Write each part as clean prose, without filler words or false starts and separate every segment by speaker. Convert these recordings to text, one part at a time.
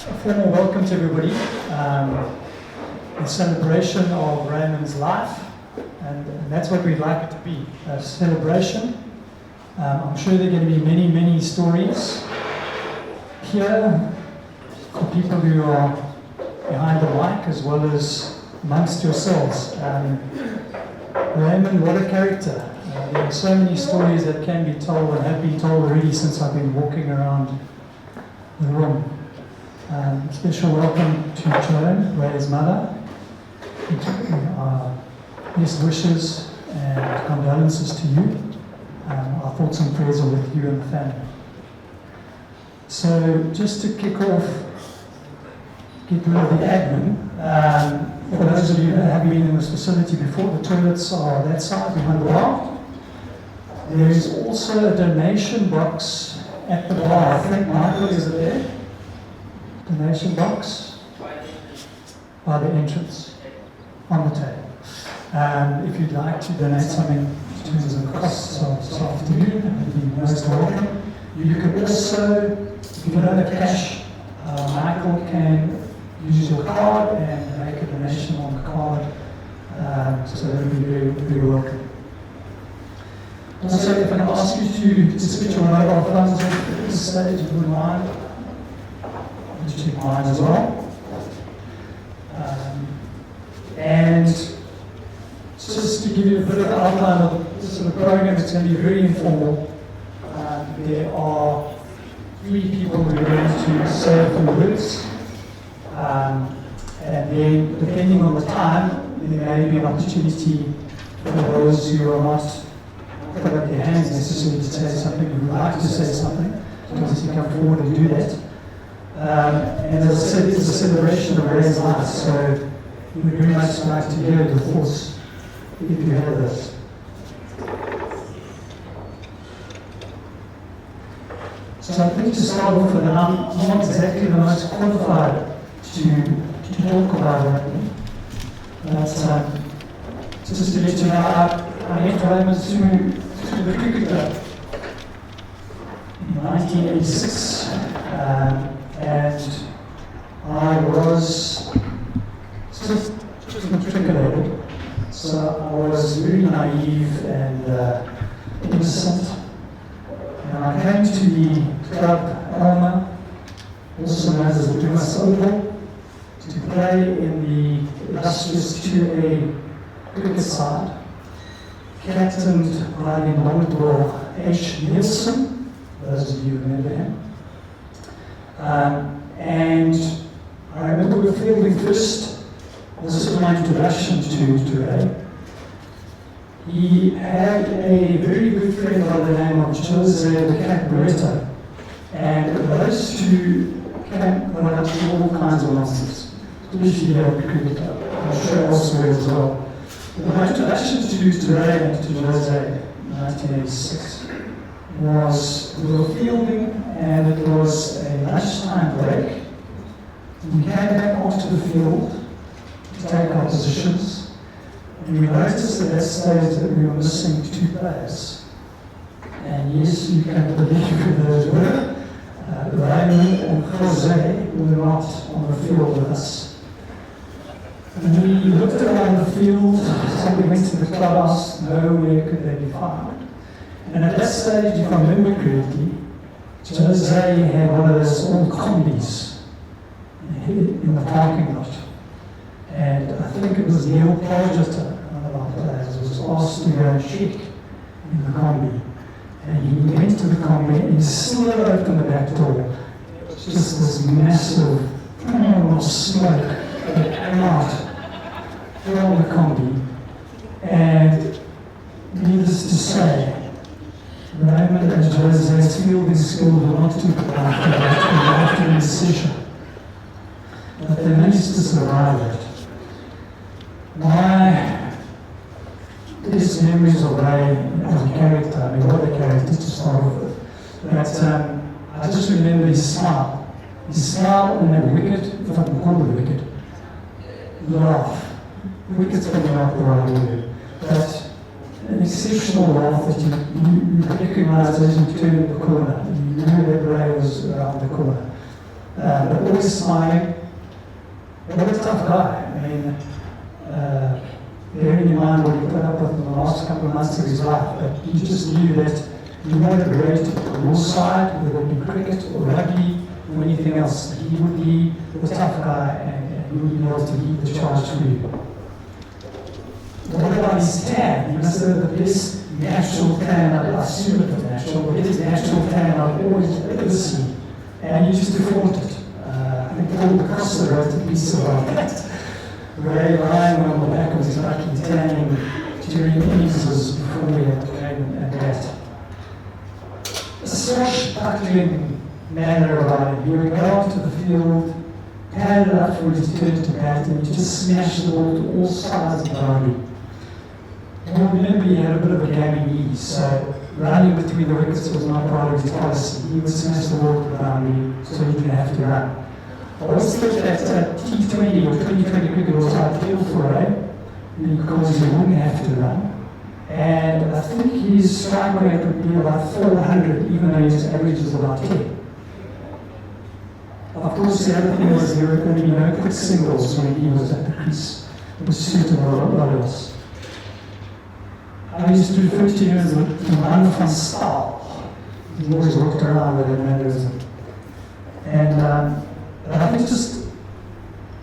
Speaker 1: A formal welcome to everybody in celebration of Raymond's life, and that's what we'd like it to be, a celebration. I'm sure there are going to be many, many stories here for people who are behind the mic as well as amongst yourselves. Raymond, what a character. There are so many stories that can be told and have been told already since I've been walking around the room. Special welcome to Joan, Ray's mother. Our best wishes and condolences to you. Our thoughts and prayers are with you and the family. So just to kick off, get rid of the admin. For those of you that have been in this facility before, the toilets are that side behind the bar. There is also a donation box at the bar. I think Michael is there. Donation box by the entrance on the table. If you'd like to donate something in terms of costs of this afternoon, you'd be most welcome. You can also, if you don't have cash, Michael can use your card and make a donation on the card, so that would be very, very welcome. Also, if I can ask you to switch your mobile phones off at this stage, if you wouldn't mind. Check mine as well. And just to give you a bit of an outline of the sort of program, it's going to be very informal. There are 3 people who are going to say a few words. And then, depending on the time, there may be an opportunity for those who are not put up their hands necessarily to say something, who would like to say something, to obviously come forward and do that. And as I said, it's a celebration of Ray's life, so we'd very much like to hear your thoughts if you have those. So I think to start off with, and I'm not exactly the most qualified to talk about that, but just to let you know, I met Raymond through the cricket club in 1986. And I was just matriculated, so I was very naive and innocent. And I came to the club Alma, also known as the Dumas Oval, to play in the illustrious 2A cricket side, captained by the indomitable H. Nielsen, those of you who remember him. And I remember we were fielding first. This is my introduction to Ray. He had a very good friend by the name of Jose the Cat Barreto. And those two went up to all kinds of nonsense, especially here at the cricket club. I'm sure elsewhere as well. But my introduction to Ray and to Jose in 1986 was we were fielding, and it was a lunchtime break. We came back onto the field to take our positions, and we noticed at that stage that we were missing 2 players. And yes, you can believe who those were. Raymond and Jose were not on the field with us. And we looked around the field, somebody went to the clubhouse, nowhere could they be found. And at that stage, if I remember correctly, Jose had one of those old combis in the parking lot. And I think it was Neil Pargeter, one of our players, was asked to go and check in the combi. And he went to the combi and he slid open the back door. Just this massive plume of smoke that came out from the combi. And needless to say, Raymond and Jose's fielding skills were not too good after the session. But they managed to survive it. My best memories of Ray as a character, I mean, what a character to start off with. But I just remember his smile. His smile and that wicked, if I can call it a wicked, laugh. Wicked's probably not the right word. But an exceptional laugh that you recognize as you turn the corner. You knew that Ray was around the corner. But always smiling. What a tough guy. I mean, bearing in mind what he put up with in the last couple of months of his life, but he just knew that he wanted to go to your side, whether it be cricket or rugby or anything else. He would be the tough guy and he would be able to lead the charge for you. What about his tan? He must have the best natural tan, I assume it was natural, but it is natural tan I've always ever seen. And he used to flaunt it. I think all across the road to piece about that. Ray lying on the back of his lucky tanning during innings before we had to go and bat. A swashbuckling manner about him. He would go out to the field, pad it up for his turn to bat, and he just smashed the ball to all sides of the boundary. And I remember he had a bit of a gammy knee, so running between the wickets was not part of his policy. He would smash the ball to the boundary so he didn't have to run. I always thought that T20 or 2020 cricket was ideal for Ray because he wouldn't have to run. And I think his strike rate would be about 400, even though his average is about 10. Of course, the other thing was there were going to be no quick singles when he was at the crease. It was suited a lot else. I used to refer to him as the man from style. He always walked around with a mannerism. And I think just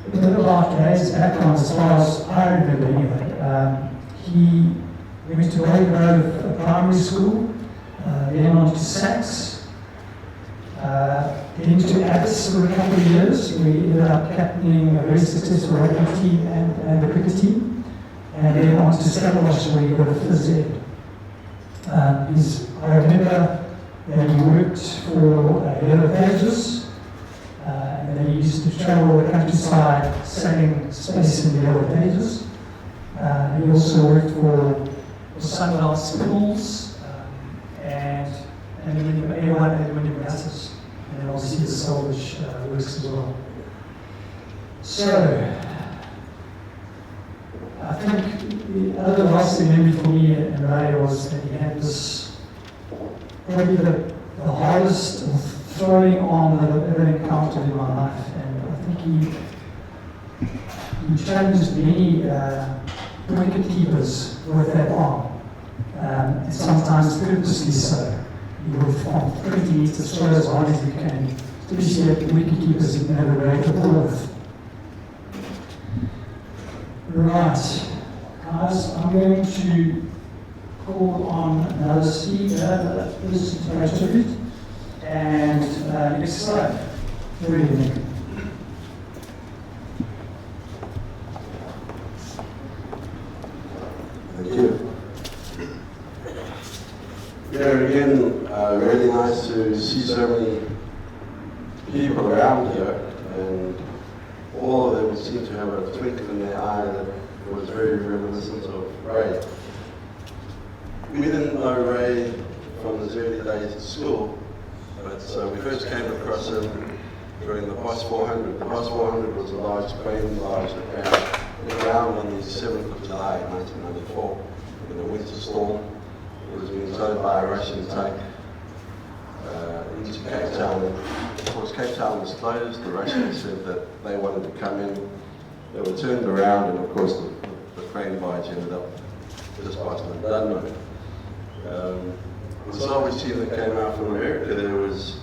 Speaker 1: a bit about Ray's background as far as I remember anyway. He went to Rondebosch primary school, then on to Sax, then to Addis for a couple of years. We ended up captaining a very successful rugby team and the cricket team, and then on to Rondebosch where he got a phys ed. I remember that he worked for Yellow Pages. And then he used to travel the countryside selling space in the Yellow Pages. He also worked for Sunlight Spindles and Aluminium Gases, and then obviously the salvage works as well. So, I think the other lasting memory for me and Ray was that he had this, probably the hardest throwing arm that I've ever encountered in my life, and I think he challenged many wicket keepers with that arm, and sometimes purposely so. He would from 20 meters throw as hard as he can, especially at the wicket keepers he'd never break the ball with. Right, guys, I'm going to call on another speaker, another person to contribute. And next slide. Good evening.
Speaker 2: Thank you. Yeah, again, really nice to see so many people around here, and all of them seem to have a twinkle in their eye that was very reminiscent of Ray. We didn't know Ray from his early days at school. But we first came across him during the Boss 400. The Boss 400 was a large crane barge that came around on the 7th of July 1994 in a winter storm. It was being towed by a Russian tank into Cape Town. Of course, Cape Town was closed. The Russians said that they wanted to come in. They were turned around, and of course the crane barge ended up just past the Dunmo. The salvage team that came out from America, there was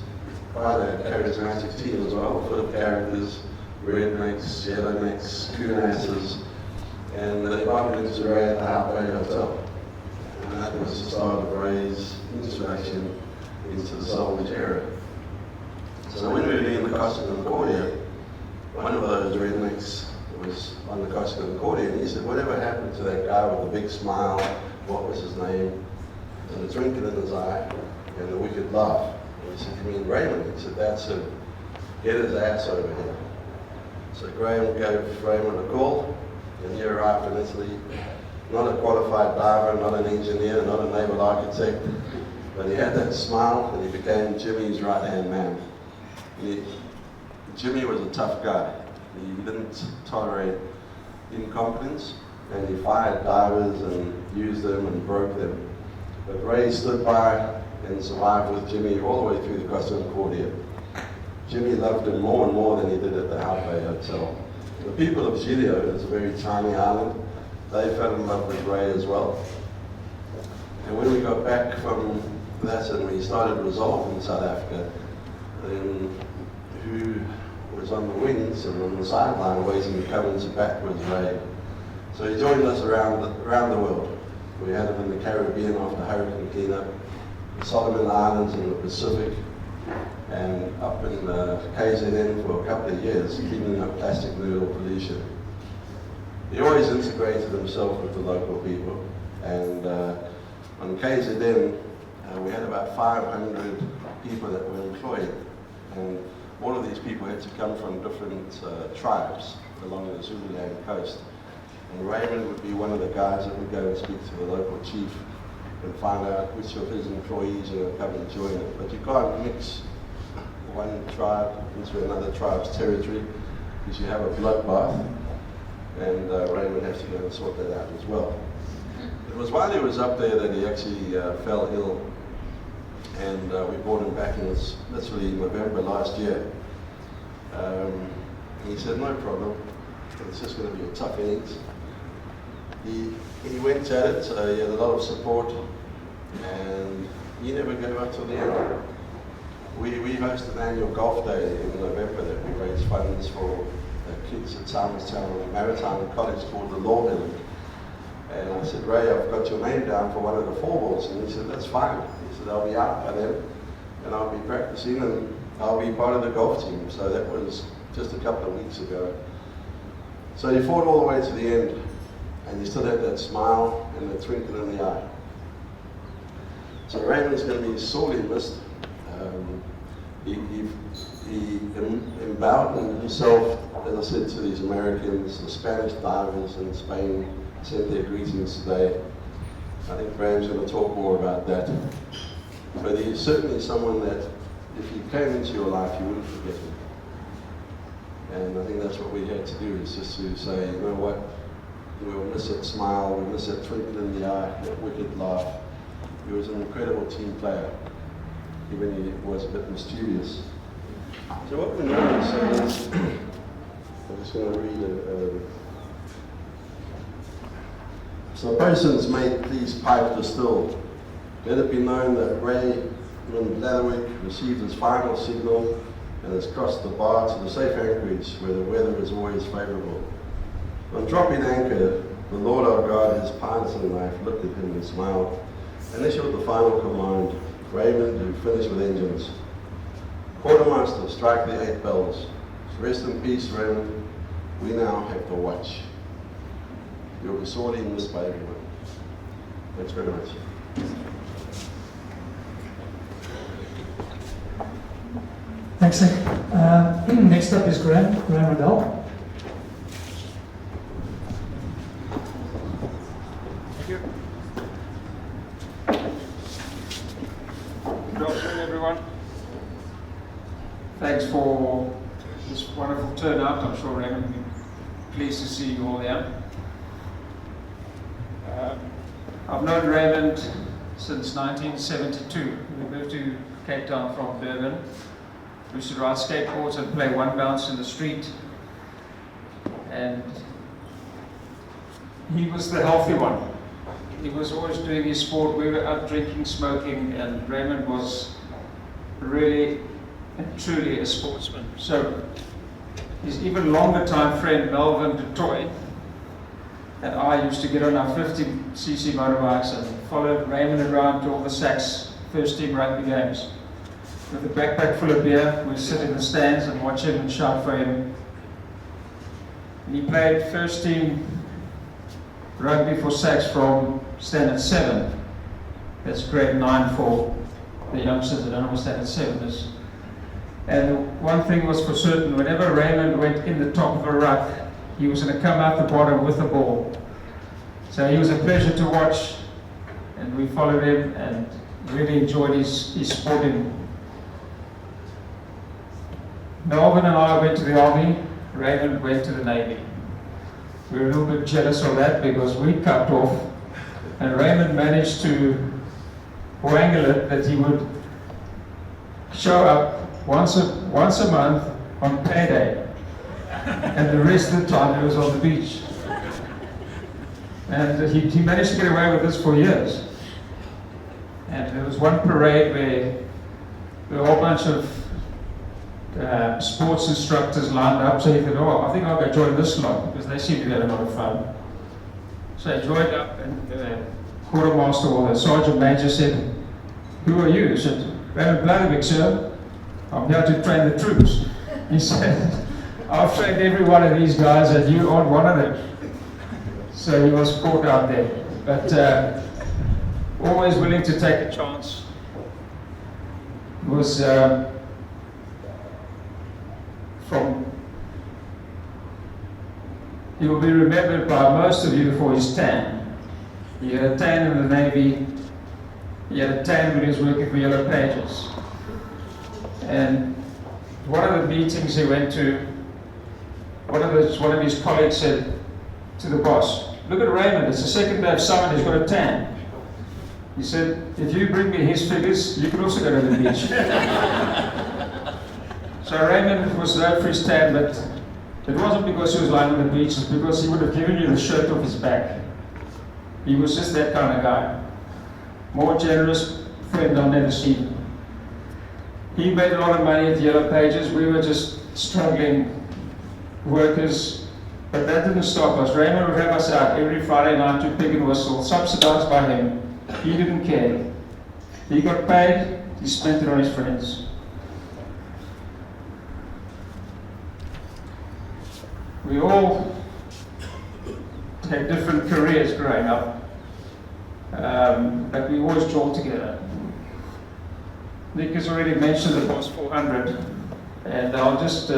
Speaker 2: quite a charismatic team as well, full of characters, rednecks, yellownecks, coonasses, and they bumped into Ray at the Outway Hotel. And that was the start of Ray's introduction into the salvage era. So when we were doing the Costa Concordia, one of those rednecks was on the Costa Concordia, and he said, whatever happened to that guy with the big smile, what was his name? And the twinkle in his eye, and the wicked laugh. And he said, you mean Raymond? He said, that's him. Get his ass over here. So Graham gave Raymond a call, and he arrived in Italy. Not a qualified diver, not an engineer, not a naval architect, but he had that smile, and he became Jimmy's right-hand man. Jimmy was a tough guy. He didn't tolerate incompetence, and he fired divers and used them and broke them. But Ray stood by and survived with Jimmy all the way through the Costa Concordia. Jimmy loved him more and more than he did at the Hout Bay Hotel. The people of Giglio, it's a very tiny island, they fell in love with Ray as well. And when we got back from that and we started Resolve in South Africa, then who was on the wings and on the sideline waiting to come into bat was Ray. So he joined us around the world. We had him in the Caribbean after hurricane cleanup, the Solomon Islands in the Pacific, and up in the KZN for a couple of years, cleaning up plastic noodle pollution. He always integrated himself with the local people, and on KZN we had about 500 people that were employed, and all of these people had to come from different tribes along the Zululand coast. And Raymond would be one of the guys that would go and speak to the local chief and find out which of his employees are going to come and join it. But you can't mix one tribe into another tribe's territory because you have a bloodbath, and Raymond has to go and sort that out as well. It was while he was up there that he actually fell ill, and we brought him back in literally November last year. He said, no problem, it's just going to be a tough innings. He went at it, he had a lot of support, and he never gave up till the end. We hosted an annual golf day in November that we raised funds for the kids at Simonstown on a maritime college called the Louw. And I said, Ray, I've got your name down for one of the 4 balls. And he said, that's fine. He said, I'll be out by then, and I'll be practicing, and I'll be part of the golf team. So that was just a couple of weeks ago. So he fought all the way to the end, and he still had that smile and the twinkle in the eye. So Raymond's going to be sorely missed. He emboldened himself, as I said, to these Americans. The Spanish divers in Spain sent their greetings today. I think Graham's going to talk more about that. But he's certainly someone that, if he came into your life, you wouldn't forget him. And I think that's what we had to do, is just to say, you know what, we'll miss that smile, we'll miss that twinkle in the eye, that wicked laugh. He was an incredible team player, even he was a bit mischievous. So what we normally say is, I'm just going to read So persons may please pipe distilled. Let it be known that Raymond Blatherwick received his final signal and has crossed the bar to the safe anchorage where the weather is always favourable. On dropping anchor, the Lord our God, his partisan knife, looked at him and smiled, and issued the final command, Raymond, you finish with engines. Quartermaster, strike the 8 bells. Rest in peace, Raymond. We now have to watch. You'll be sorely missed by everyone. Thanks very much.
Speaker 1: Thanks, Nick. Next up is Graham Rendell.
Speaker 3: Thank you. Good afternoon, everyone. Thanks for this wonderful turnout. I'm sure Raymond will be pleased to see you all here. I've known Raymond since 1972. We moved to Cape Town from Durban. We used to ride skateboards and play one bounce in the street. And he was the healthy one. He was always doing his sport. We were out drinking, smoking, and Raymond was really and truly a sportsman. So his even longer time friend, Melvin du Toit, and I used to get on our 50cc motorbikes and followed Raymond around to all the Sachs first team rugby games. With a backpack full of beer, we'd sit in the stands and watch him and shout for him. And he played first team rugby for Sachs from standard 7. That's grade 9 for the youngsters that don't know what standard 7 is. And one thing was for certain, whenever Raymond went in the top of a ruck, he was going to come out the bottom with the ball. So he was a pleasure to watch, and we followed him and really enjoyed his sporting. Melvin and I went to the Army, Raymond went to the Navy. We were a little bit jealous of that because we cut off, and Raymond managed to wangle it that he would show up once a month on payday, and the rest of the time he was on the beach. And he managed to get away with this for years. And there was one parade where there were a whole bunch of sports instructors lined up, so he thought, oh, I think I'll go join this lot, because they seem to get a lot of fun. So he joined up, and the quartermaster or the sergeant major said, who are you? He said, Raymond Blatherwick, sir. I'm here to train the troops. He said, I've trained every one of these guys, and you aren't one of them. So he was caught out there. But always willing to take a chance. Was he will be remembered by most of you for his tan. He had a tan in the Navy. He had a tan when he was working for Yellow Pages. And one of the meetings he went to, one of his colleagues said to the boss, look at Raymond, it's the second day of summer and he's got a tan. He said, if you bring me his figures, you can also go to the beach. So Raymond was known for his tan, but it wasn't because he was lying on the beach, it's because he would have given you the shirt off his back. He was just that kind of guy. More generous friend I've never seen. He made a lot of money at the Yellow Pages. We were just struggling workers, but that didn't stop us. Raymond would have us out every Friday night to Pig and Whistle, subsidized by him. He didn't care. He got paid, he spent it on his friends. We all had different careers growing up, but we always joined together. Nick has already mentioned the Boss 400, and I'll just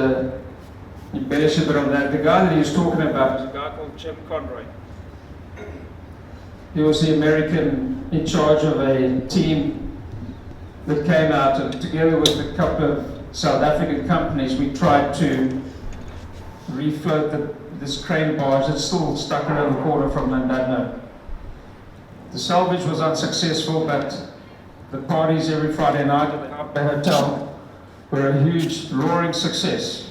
Speaker 3: embellish a bit on that. The guy that he was talking about was a guy called Jim Conroy. He was the American in charge of a team that came out, and together with a couple of South African companies, we tried to refloat this crane barge that's still stuck around the corner from London. The salvage was unsuccessful, but the parties every Friday night at the hotel were a huge, roaring success.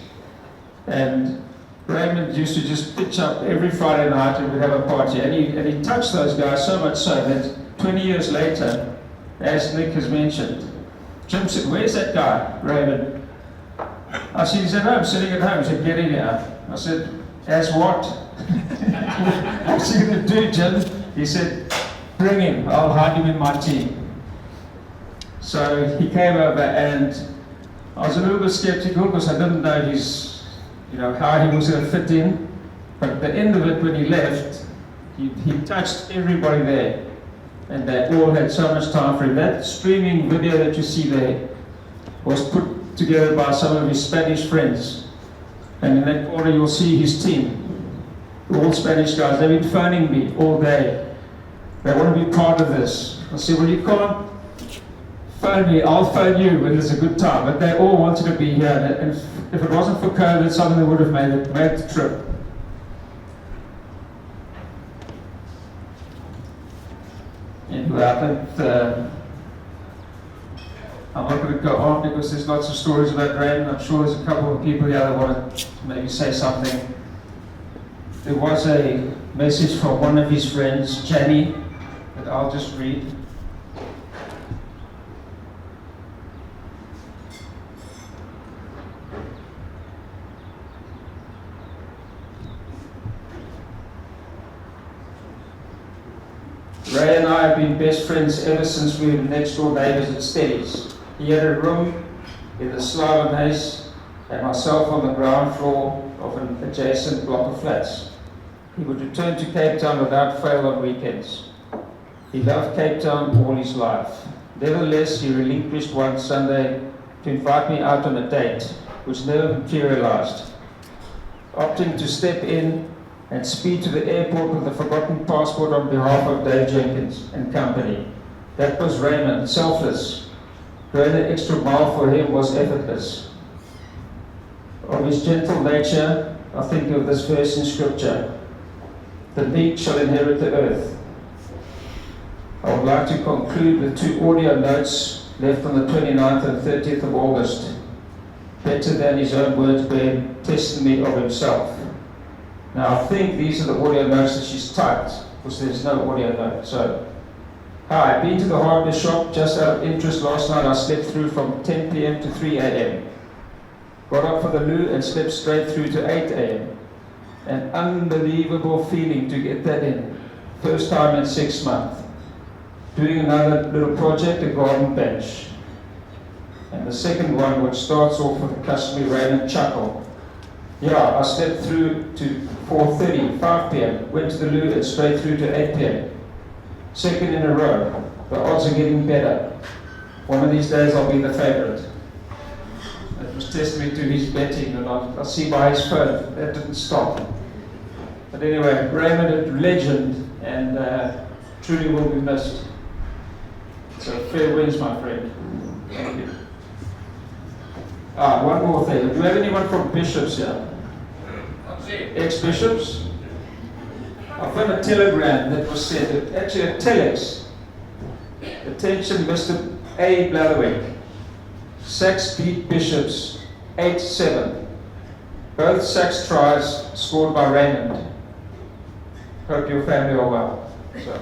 Speaker 3: And Raymond used to just pitch up every Friday night and we'd have a party. And he touched those guys so much so that 20 years later, as Nick has mentioned, Jim said, where's that guy, Raymond? I said, he's at home, sitting at home. He said, get in here. I said, as what? What's he going to do, Jim? He said, bring him, I'll hide him in my team. So he came over, and I was a little bit skeptical because I didn't know how he was going to fit in. But at the end of it, when he left, he touched everybody there, and they all had so much time for him. That streaming video that you see there was put together by some of his Spanish friends, and in that corner you'll see his team, all Spanish guys. They've been phoning me all day. They want to be part of this. I said, well, you can't phone me, I'll phone you when there's a good time. But they all wanted to be here, and if it wasn't for COVID, some of them would have made the trip. Anyway, I'm not going to go on because there's lots of stories about Raymond. I'm sure there's a couple of people here that want to maybe say something. There was a message from one of his friends, Jenny, that I'll just read. Ray and I have been best friends ever since we were next door neighbours at Steady's. He had a room in the Louw and myself on the ground floor of an adjacent block of flats. He would return to Cape Town without fail on weekends. He loved Cape Town all his life. Nevertheless, he relinquished one Sunday to invite me out on a date, which never materialized, opting to step in and speed to the airport with a forgotten passport on behalf of Dave Jenkins and company. That was Raymond, selfless. Going an extra mile for him was effortless. Of his gentle nature, I think of this verse in scripture: the meek shall inherit the earth. I would like to conclude with 2 audio notes left on the 29th and 30th of August better than his own words bear testimony of himself. Now I think these are the audio notes that she's typed, because there's no audio note. So, hi, been to the hardware shop just out of interest last night. I slept through from 10 p.m. to 3 a.m. Got up for the Louw and slept straight through to 8 a.m. An unbelievable feeling to get that in. First time in 6 months. Doing another little project, a garden bench. And the second one, which starts off with a customary Raymond chuckle. Yeah, I slept through to 4:30, 5 p.m. Went to the Louw and straight through to 8 p.m. Second in a row. The odds are getting better. One of these days I'll be the favorite. It was testimony to his betting, and I see by his phone that didn't stop. But anyway, Raymond, a legend, and truly will be missed. So fair winds, my friend. Thank you. One more thing. Do you have anyone from Bishops here? Ex-Bishops? I found a telegram that was sent, actually a telex. Attention, Mr. A. Blatherwick. Sacks beat Bishops 8-7. Both Sacks tries scored by Raymond. Hope your family are well. So.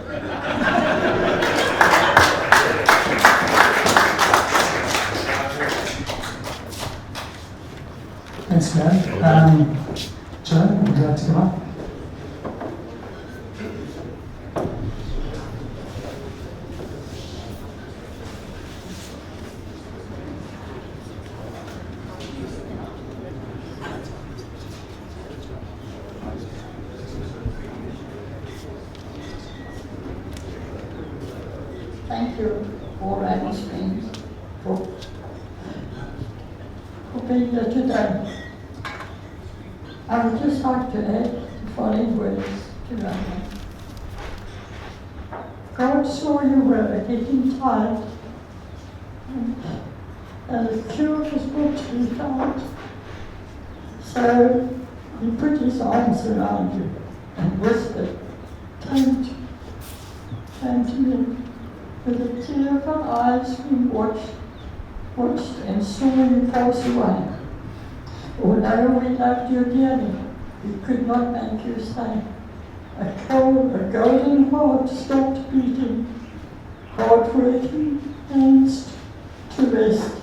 Speaker 1: Thanks, man. Joan, would you like to come up?
Speaker 4: Thank you, all Raymond's friends, for being here today. I would just like to add the following words to Raymond. God saw you were getting tired, and a cure was brought to be found. So he put his arms around you and whispered, Come to me. With a tear of our eyes we watched and saw you pass away. Although we loved you dearly, we could not make you stay. A golden heart stopped beating, hard-working hands to rest.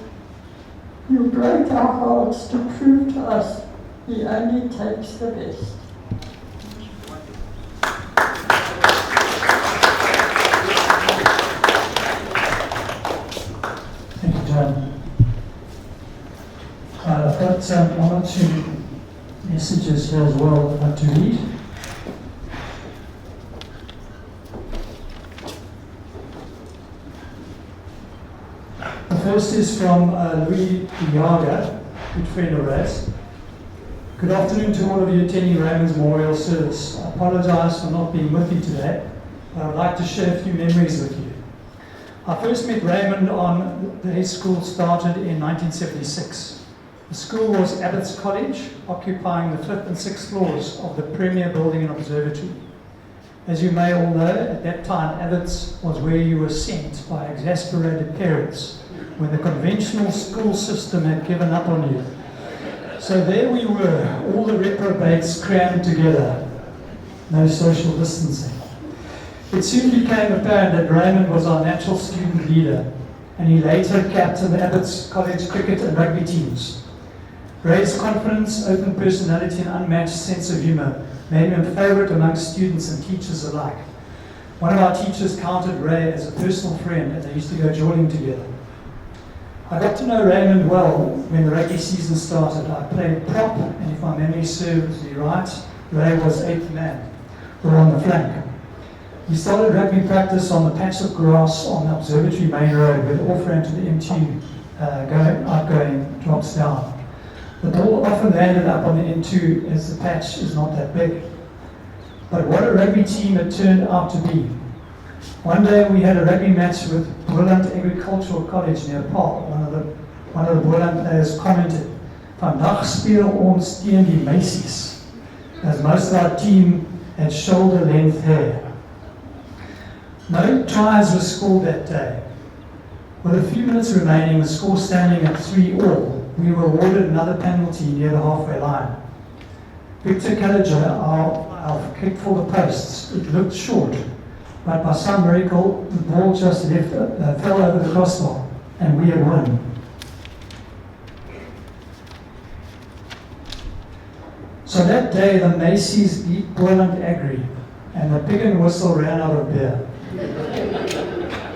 Speaker 4: You broke our hearts to prove to us He only takes the best.
Speaker 1: Thank you, John. I've got one or two messages here as well I'd like to read. The first is from Louw Yaga, good friend of ours. Good afternoon to all of you attending Raymond's memorial service. I apologize for not being with you today, but I would like to share a few memories with you. I first met Raymond on the his school started in 1976. The school was Abbott's College, occupying the 5th and 6th floors of the premier building and observatory. As you may all know, at that time Abbott's was where you were sent by exasperated parents when the conventional school system had given up on you. So there we were, all the reprobates crammed together, no social distancing. It soon became apparent that Raymond was our natural student leader, and he later captained Abbott's college cricket and rugby teams. Ray's confidence, open personality, and unmatched sense of humour made him a favourite amongst students and teachers alike. One of our teachers counted Ray as a personal friend, and they used to go jolling together. I got to know Raymond well when the rugby season started. I played prop, and if my memory serves me right, Ray was 8th man, or on the flank. We started rugby practice on the patch of grass on the observatory main road where the off-ramp to the M2 outgoing drops down. The ball often landed up on the M2 as the patch is not that big. But what a rugby team it turned out to be. One day we had a rugby match with Boland Agricultural College near Paarl. One of the Boland players commented, "Vandag speel ons teen die meisies," as most of our team had shoulder-length hair. No tries were scored that day. With a few minutes remaining, the score standing at 3-3, we were awarded another penalty near the halfway line. Victor Callagher, our kick for the posts, it looked short, but by some miracle, the ball just fell over the crossbar, and we had won. So that day, the Macy's beat Boyland Agri, and the pig and whistle ran out of beer.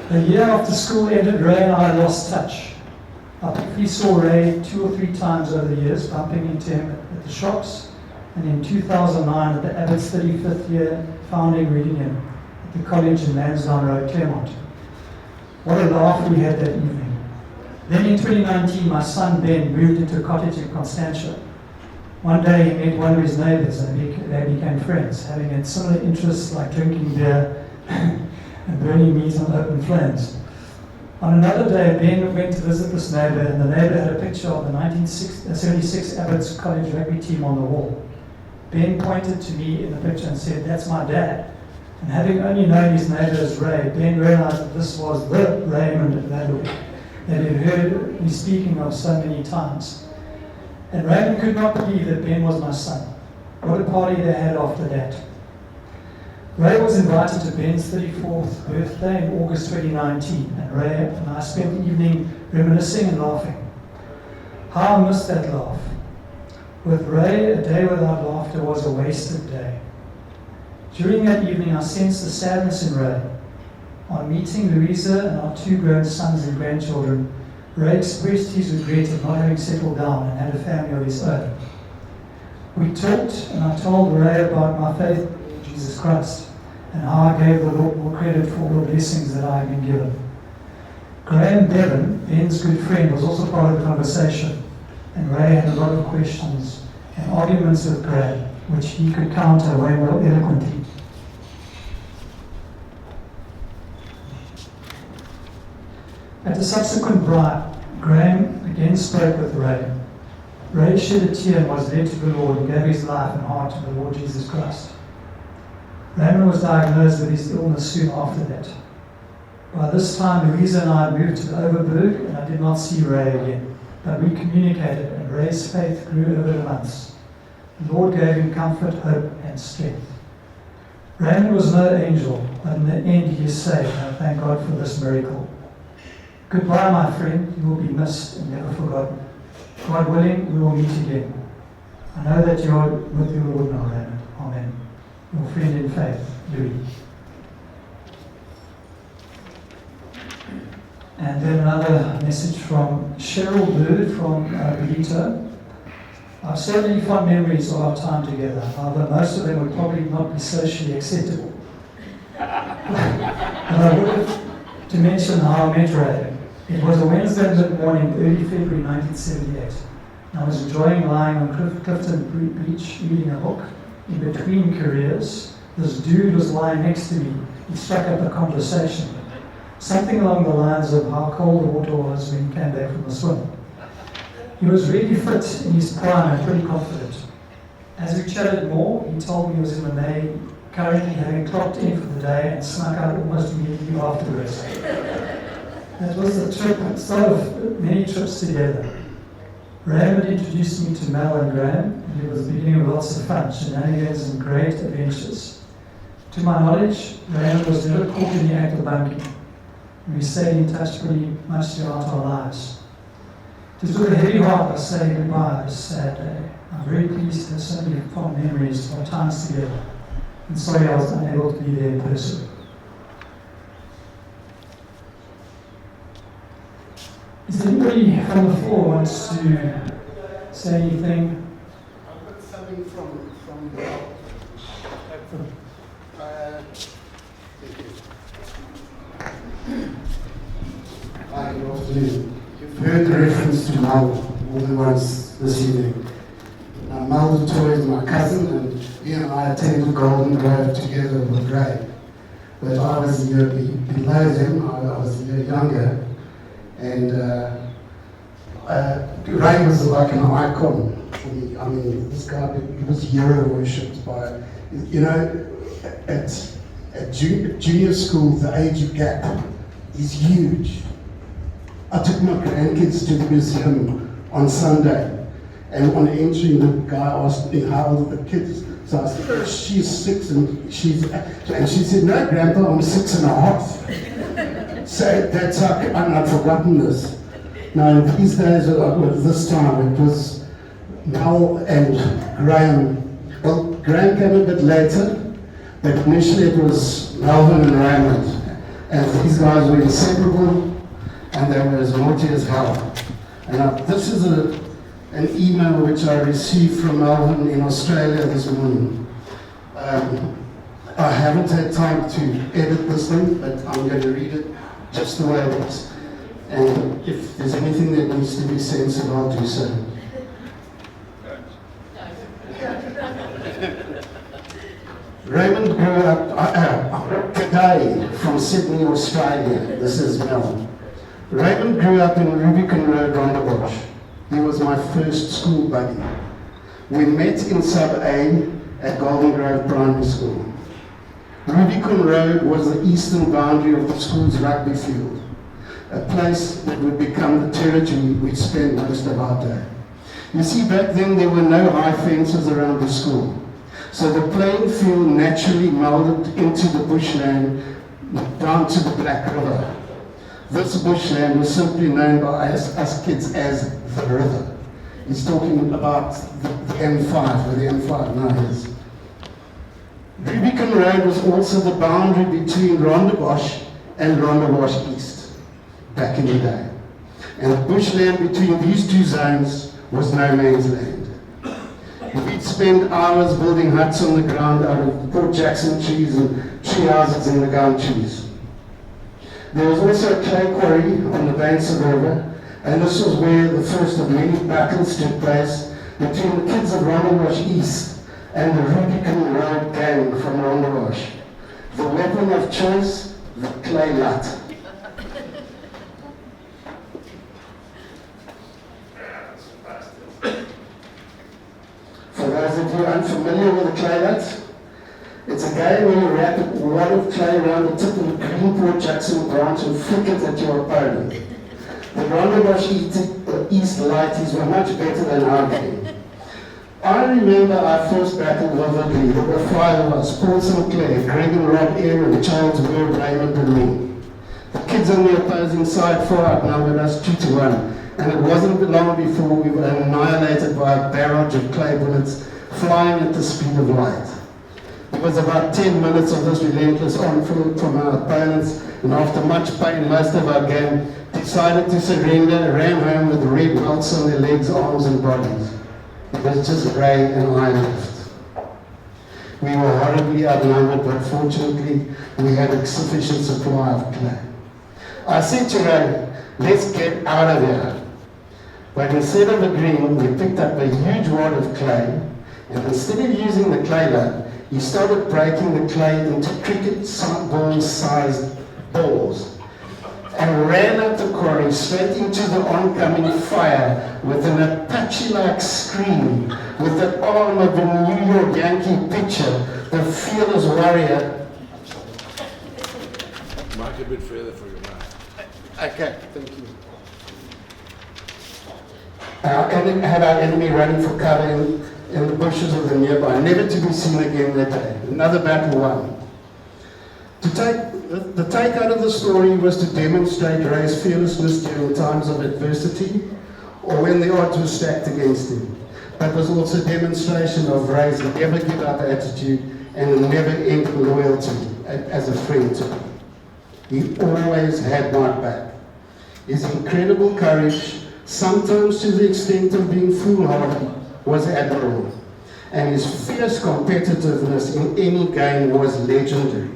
Speaker 1: The year after school ended, Ray and I lost touch. I briefly saw Ray 2 or 3 times over the years, bumping into him at the shops, and in 2009 at the Abbott's 35th year founding reunion at the college in Lansdowne Road, Claremont. What a laugh we had that evening. Then in 2019, my son Ben moved into a cottage in Constantia. One day he met one of his neighbors and they became friends, having had similar interests like drinking beer and burning meat on open flames. On another day, Ben went to visit this neighbor, and the neighbor had a picture of the 1976 Abbott's college rugby team on the wall. Ben pointed to me in the picture and said, "That's my dad." And having only known his neighbor as Ray, Ben realized that this was the Raymond Blatherwick that he had heard me speaking of so many times. And Raymond could not believe that Ben was my son. What a party they had after that. Ray was invited to Ben's 34th birthday in August 2019, and Ray and I spent the evening reminiscing and laughing. How I missed that laugh. With Ray, a day without laughter was a wasted day. During that evening, I sensed the sadness in Ray. On meeting Louisa and our 2 grown sons and grandchildren, Ray expressed his regret at not having settled down and had a family of his own. We talked, and I told Ray about my faith in Jesus Christ and how I gave the Lord more credit for all the blessings that I had been given. Graham Bevan, Ben's good friend, was also part of the conversation, and Ray had a lot of questions and arguments with Graham, which he could counter way more eloquently. At the subsequent bride, Graham again spoke with Ray. Ray shed a tear and was led to the Lord and gave his life and heart to the Lord Jesus Christ. Raymond was diagnosed with his illness soon after that. By this time, Louisa and I had moved to the Overberg, and I did not see Ray again, but we communicated, and Ray's faith grew over the months. The Lord gave him comfort, hope, and strength. Raymond was no angel, but in the end he is saved, and I thank God for this miracle. Goodbye, my friend. You will be missed and never forgotten. God willing, we will meet again. I know that you are with your Lord now, Raymond. Amen. Your friend in faith, Louw. And then another message from Cheryl Bird from Belito. I have so many fond memories of our time together, although most of them would probably not be socially acceptable. But I would have to mention how I met Ray. It was a Wednesday mid-morning, early February 1978. I was enjoying lying on Clifton Beach reading a book. In between careers, this dude was lying next to me. He struck up a conversation. Something along the lines of how cold the water was when he came back from the swim. He was really fit in his prime and pretty confident. As we chatted more, he told me he was in the Navy, currently having clocked in for the day and snuck out almost immediately afterwards. That was the trip, sort of many trips together. Raymond introduced me to Mel and Graham, and it was the beginning of lots of fun, shenanigans and great adventures. To my knowledge, Raymond was never caught in the act of bunking, and we stayed in touch pretty much throughout our lives. It is with a heavy heart I say goodbye this sad day. I'm very pleased to have so many fond memories of our times together, and sorry I was unable to be there in person. Is there anybody from the floor who wants to say anything?
Speaker 5: I've got something from thank you. Hi, good afternoon. You've heard the reference to Mal more than once this evening. Now, Mal Toy is my cousin, and he and I attended Golden Grove together with Ray. But I was a year below them, I was a year younger. And Ray was like an icon for me. I mean, this guy, he was hero worshipped by, you know, at junior school, the age gap is huge. I took my grandkids to the museum on Sunday. And on entering, the guy asked me how old are the kids. So I said, oh, she's 6 and she said, no, Grandpa, I'm 6.5. So that's how I've forgotten this. Now, in these days, this time, it was Mel and Graham. Well, Graham came a bit later, but initially it was Melvin and Raymond. And these guys were inseparable, and they were as naughty as hell. And this is an email which I received from Melvin in Australia this morning. I haven't had time to edit this thing, but I'm going to read it just the way it is. And if there's anything that needs to be censored, I'll do so. Raymond grew up today from Sydney, Australia. This is Mel. Raymond grew up in Rubicon Road, Rondebosch. He was my first school buddy. We met in Sub A at Golden Grove Primary School. Rubicon Road was the eastern boundary of the school's rugby field, a place that would become the territory we'd spend most of our day. You see, back then there were no high fences around the school, so the playing field naturally melded into the bushland down to the Black River. This bushland was simply known by us kids as the river. He's talking about the M5, where the M5 now is. Rubicon Road was also the boundary between Rondebosch and Rondebosch East, back in the day. And the bushland between these two zones was no man's land. We'd spend hours building huts on the ground out of Port Jackson trees and tree houses in the gum trees. There was also a clay quarry on the banks of the river, and this was where the first of many battles took place between the kids of Rondebosch East and the Rubicon Road gang from Rondebosch. The weapon of choice, the clay nut. For those of you unfamiliar with the clay nut, it's a game where you wrap a wad of clay around the tip of a green Port Jackson branch and flick it at your opponent. The Rondebosch East lighties were much better than our game. I remember our first battle vividly. There were 5 of us: Paul Sinclair, Greg and Rob Aaron, Charles Ward, Raymond and me. The kids on the opposing side far outnumbered us 2-1, and it wasn't long before we were annihilated by a barrage of clay bullets flying at the speed of light. It was about 10 minutes of this relentless onslaught from our opponents, and after much pain, most of our gang decided to surrender, ran home with red welts on their legs, arms and bodies. It was just grey and iron left. We were horribly outnumbered, but fortunately we had a sufficient supply of clay. I said to Ray, let's get out of here. But instead of agreeing, we picked up a huge wad of clay, and instead of using the clay nut, he started breaking the clay into cricket ball-sized balls, and ran up the quarry straight into the oncoming fire with an Apache-like scream, with the arm of a New York Yankee pitcher, the fearless warrior.
Speaker 6: Mark a bit further for your mouth.
Speaker 5: Okay, thank you. Had our enemy running for cover in the bushes of the nearby, never to be seen again that day. Another battle won. The take out of the story was to demonstrate Ray's fearlessness during times of adversity or when the odds were stacked against him. But was also a demonstration of Ray's never give up attitude and never ending loyalty as a friend to me. He always had my back. His incredible courage, sometimes to the extent of being foolhardy, was admirable. And his fierce competitiveness in any game was legendary.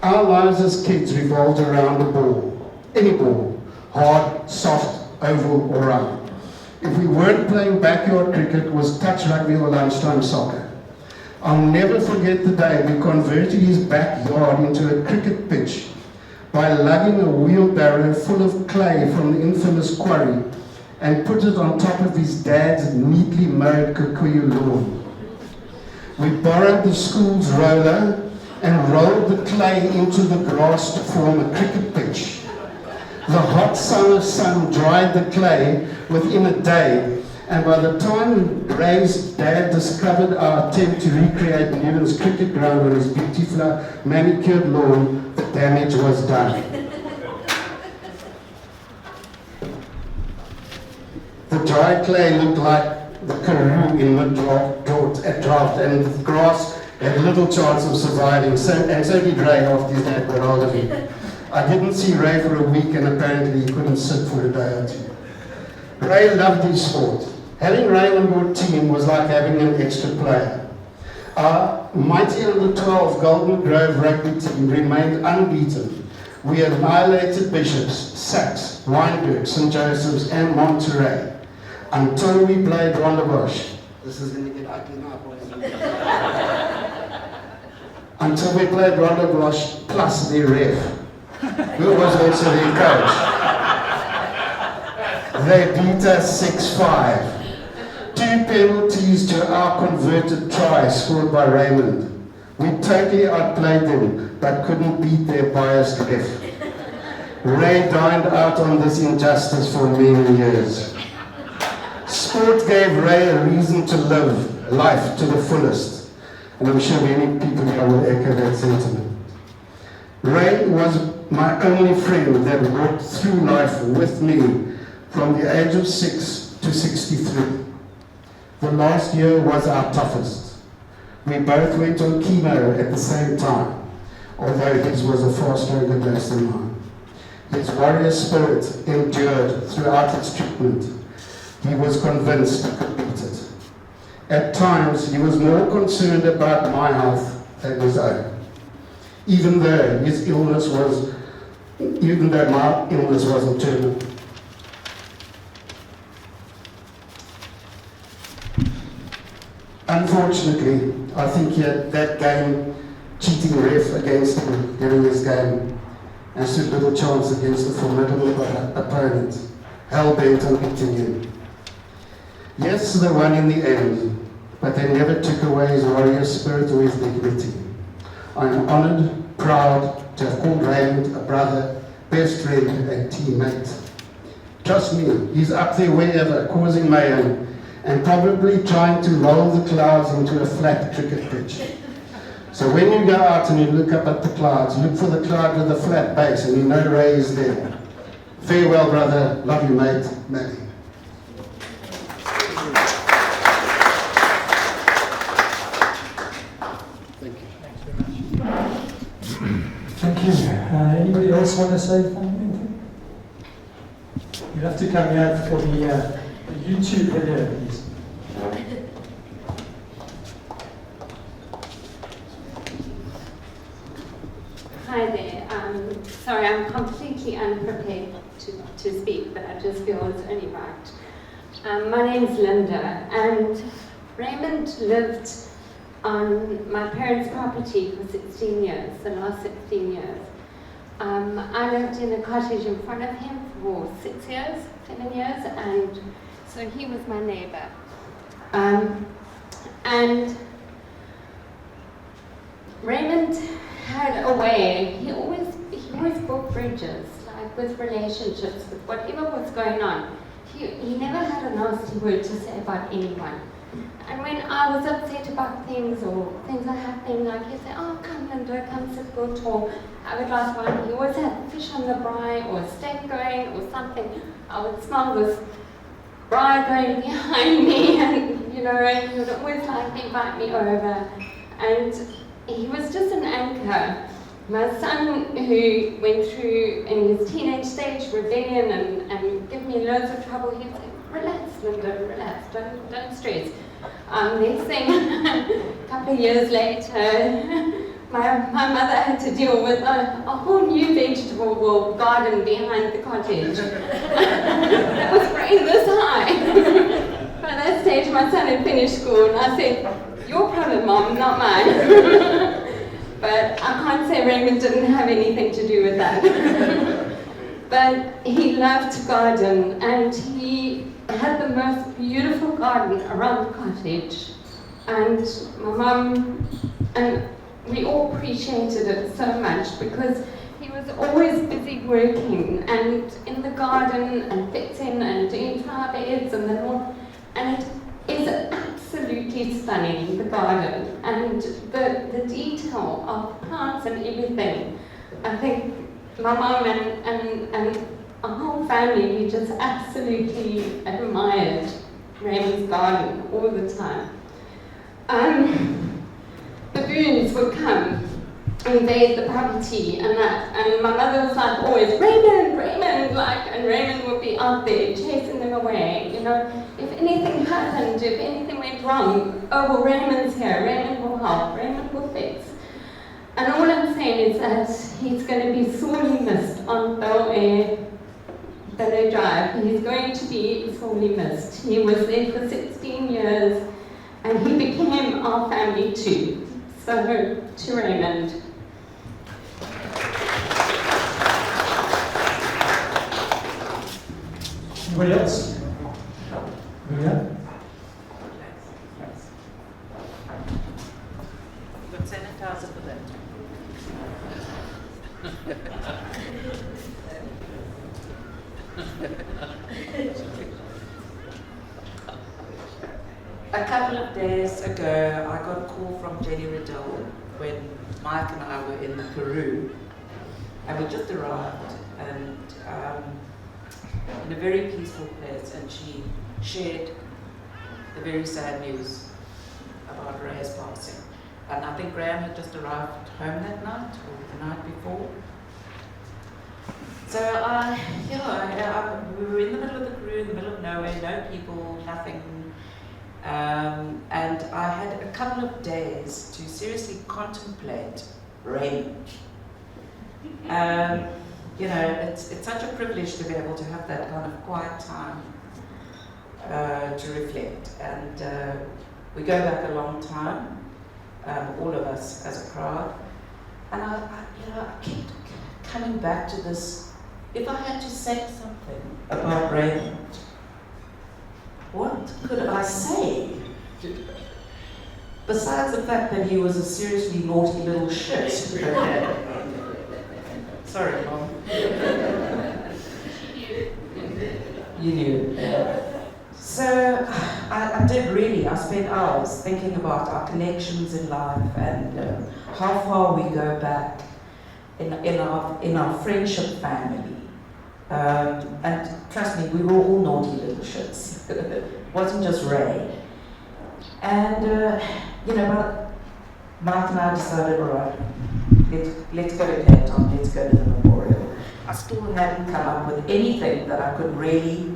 Speaker 5: Our lives as kids revolved around a ball, any ball, hard, soft, oval or round. If we weren't playing backyard cricket, it was touch rugby or lunchtime soccer. I'll never forget the day we converted his backyard into a cricket pitch by lugging a wheelbarrow full of clay from the infamous quarry and put it on top of his dad's neatly mowed Kikuyu lawn. We borrowed the school's roller and rolled the clay into the grass to form a cricket pitch. The hot summer sun dried the clay within a day, and by the time Ray's dad discovered our attempt to recreate Newlands cricket ground on his beautiful manicured lawn, the damage was done. The dry clay looked like the Karoo in mid-drought, and the grass had little chance of surviving, and so did Ray after his dad got hold of him. I didn't see Ray for a week, and apparently he couldn't sit for a day or two. Ray loved his sport. Having Ray on board team was like having an extra player. Our mighty under-12 Golden Grove rugby team remained unbeaten. We annihilated Bishops, Sachs, Wynberg, St. Joseph's, and Monterey until we played Rondebosch. This is going to get ugly now, boys. Until we played Rondebosch plus the ref, who was also their coach. They beat us 6-5. 2 penalties to our converted try scored by Raymond. We totally outplayed them, but couldn't beat their biased ref. Ray dined out on this injustice for many years. Sport gave Ray a reason to live life to the fullest, and I'm sure many people here will echo that sentiment. Ray was my only friend that walked through life with me from the age of 6 to 63. The last year was our toughest. We both went on chemo at the same time, although his was a far stronger dose than mine. His warrior spirit endured throughout its treatment. He was convinced he could beat it. At times, he was more concerned about my health than his own, even though my illness wasn't terminal. Unfortunately, I think he had that game cheating ref against him during his game and stood little chance against a formidable opponent, hell-bent on beating him. Yes, they won in the end, but they never took away his warrior spirit or his dignity. I am honoured, proud to have called Raymond a brother, best friend and teammate. Trust me, he's up there wherever, causing mayhem, and probably trying to roll the clouds into a flat cricket pitch. So when you go out and you look up at the clouds, look for the cloud with a flat base, and you know Ray is there. Farewell, brother. Love you, mate. Matty. Thank you.
Speaker 1: Thank you. Anybody else want to say anything? You'll have to come out for the YouTube video, please.
Speaker 7: Hi there. Sorry, I'm completely unprepared to speak, but I just feel it's only right. My name's Linda, and Raymond lived on my parents' property for 16 years, the last 16 years. I lived in a cottage in front of him for 7 years, and so he was my neighbor. And Raymond had a way, he always broke bridges, like with relationships, with whatever was going on. He never had a nasty word to say about anyone. And when I was upset about things or things are happening, like he'd say, oh, come Linda, come sit, go talk, have a glass of wine. He always had fish on the braai or a steak going or something. I would smell this braai going behind me, and and he would always like invite me over. And he was just an anchor. My son, who went through in his teenage stage rebellion and give me loads of trouble, he'd say, relax, Linda, relax, don't stress. Next thing, a couple of years later, my mother had to deal with a whole new vegetable garden behind the cottage. That was growing this high. By that stage, my son had finished school, and I said, your problem, Mom, not mine. But I can't say Raymond didn't have anything to do with that. But he loved to garden, and he had the most beautiful garden around the cottage. And my mum and we all appreciated it so much because he was always busy working and in the garden and fixing and doing flower beds and then all. And it is absolutely stunning, the garden, and the detail of plants and everything. I think my mum and our whole family, we just absolutely admired Raymond's garden all the time. Baboons would come and invade the property and my mother was like always, Raymond, like, and Raymond would be out there chasing them away, you know. If anything happened, if anything went wrong, oh well, Raymond's here, Raymond will help, Raymond will fix. And all I'm saying is that he's going to be sorely missed on Louw Drive. He's going to be sorely missed. He was there for 16 years and he became our family too. So, to Raymond.
Speaker 1: Anybody else? Yeah.
Speaker 8: Got sanitizer for that. A couple of days ago, I got a call from Jenny Riddell when Mike and I were in Peru, and we just arrived and in a very peaceful place, and she shared the very sad news about Ray's passing. And I think Graham had just arrived home that night or the night before. So we were in the middle of the Peru, in the middle of nowhere, no people, nothing. And I had a couple of days to seriously contemplate Raymond. You know, it's such a privilege to be able to have that kind of quiet time to reflect. And we go back a long time, all of us as a crowd. And I kept coming back to this. If I had to say something about Raymond, what could I say? Besides the fact that he was a seriously naughty little shit. Sorry, Mom. You knew. So I did really. I spent hours thinking about our connections in life and how far we go back in our friendship family. And trust me, we were all naughty little shits. It wasn't just Ray. And but Mike and I decided, all right, let's go to Cape Town, let's go to the memorial. I still hadn't come up with anything that I could really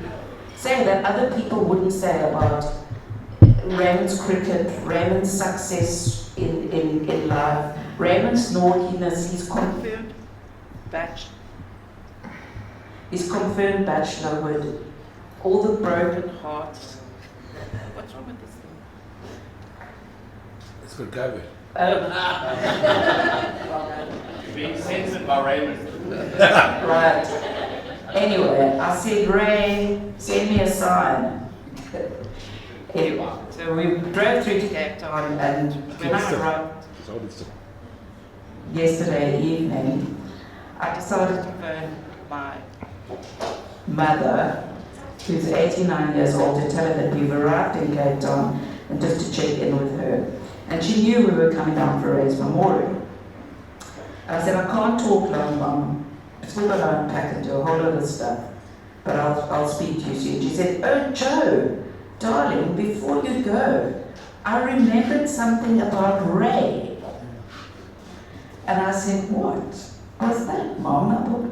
Speaker 8: say that other people wouldn't say about Raymond's cricket, Raymond's success in life, Raymond's naughtiness, his confirmed bachelorhood, all the broken hearts. What's wrong with this thing?
Speaker 6: It's good COVID.
Speaker 9: Being censored by Raymond.
Speaker 8: Right. Anyway, I said, Ray, send me a sign. Anyway, so we drove through to Cape Town, and when I arrived yesterday evening, I decided to phone my mother, who's 89 years old, to tell her that we've arrived in Cape Town and just to check in with her. And she knew we were coming down for Ray's memorial. I said, I can't talk long, Mum. I've still got to unpack and do a whole lot of stuff, but I'll speak to you soon. She said, oh, Joe, darling, before you go, I remembered something about Ray. And I said, what was that, Mom? I thought,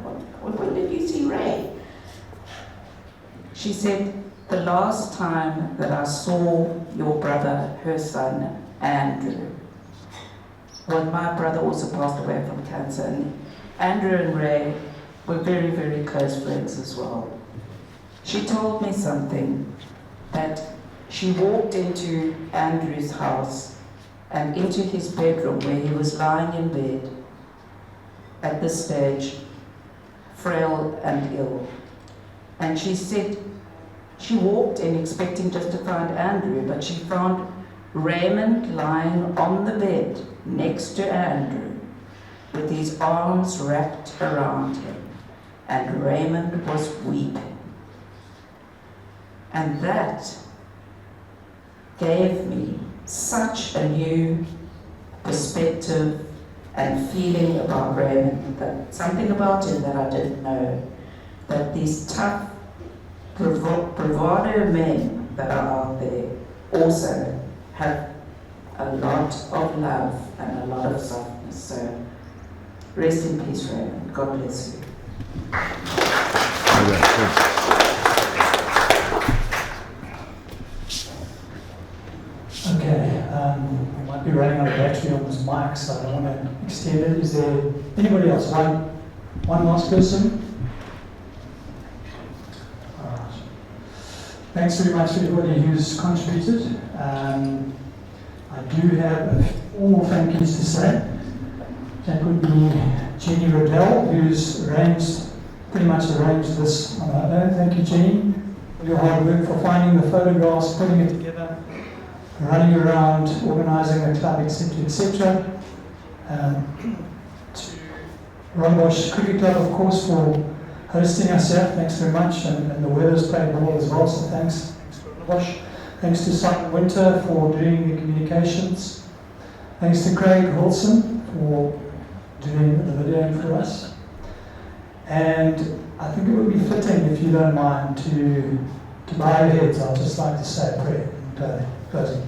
Speaker 8: when did you see Ray? She said, the last time that I saw your brother, her son, Andrew. Well, my brother also passed away from cancer, and Andrew and Ray were very, very close friends as well. She told me something, that she walked into Andrew's house and into his bedroom where he was lying in bed at this stage, frail and ill. And she said she walked in expecting just to find Andrew, but she found Raymond lying on the bed next to Andrew. with his arms wrapped around him, and Raymond was weeping. And that gave me such a new perspective and feeling about Raymond, that something about him that I didn't know, that these tough bravado men that are out there also have a lot of love and a lot of softness. So rest in peace, Raymond. God bless you.
Speaker 1: Okay, we might be running out of battery on this mic, so I don't want to extend it. Is there anybody else? One last person? All right. Thanks very much to everybody who's contributed. I do have a few more thank yous to say. That would be Jenny Riddell, who's pretty much arranged this on her own. Thank you, Jenny, for your hard work, for finding the photographs, putting it together, running around, organising the club, etc., etc. To Rondebosch Cricket Club, of course, for hosting us here. Thanks very much, and the weather's played ball as well, so thanks to Rondebosch. Thanks to Simon Winter for doing the communications. Thanks to Craig Wilson for doing the videoing for us. And I think it would be fitting, if you don't mind, to bow your heads. I'd just like to say a prayer and closing.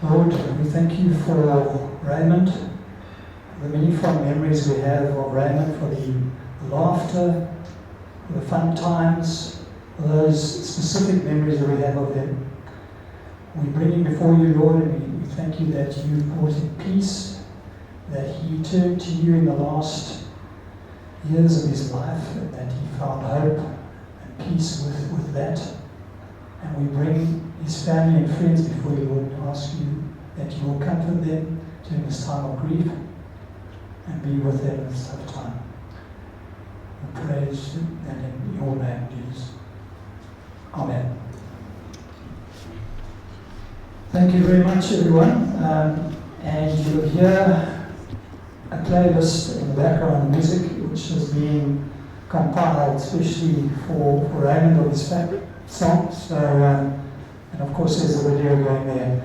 Speaker 1: Lord, we thank you for Raymond, the many fond memories we have of Raymond, for the laughter, for the fun times, for those specific memories that we have of him. We bring him before you, Lord, and we thank you that you brought him peace, that he turned to you in the last years of his life, and that he found hope and peace with that. And we bring his family and friends before you, Lord, and ask you that you will comfort them during this time of grief and be with them in this tough time. We praise you and in your name, Jesus. Amen. Thank you very much, everyone. And you'll hear a playlist in the background music, which has been compiled especially for Raymond of his favorite songs. So, and of course, there's a video going there.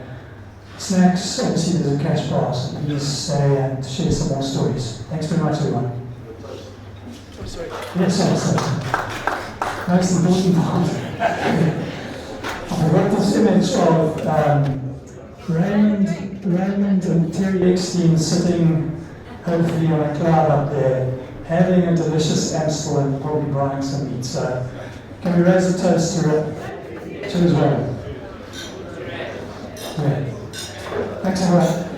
Speaker 1: Snacks, obviously, there's a cash bar, so please stay and share some more stories. Thanks very much, everyone. Yes, most important part. I've got this image of Raymond and Terry Eckstein sitting hopefully on a cloud up there, having a delicious Amstel and probably buying some meat. So can we raise a toast to Raymond? Yeah. Thanks everyone.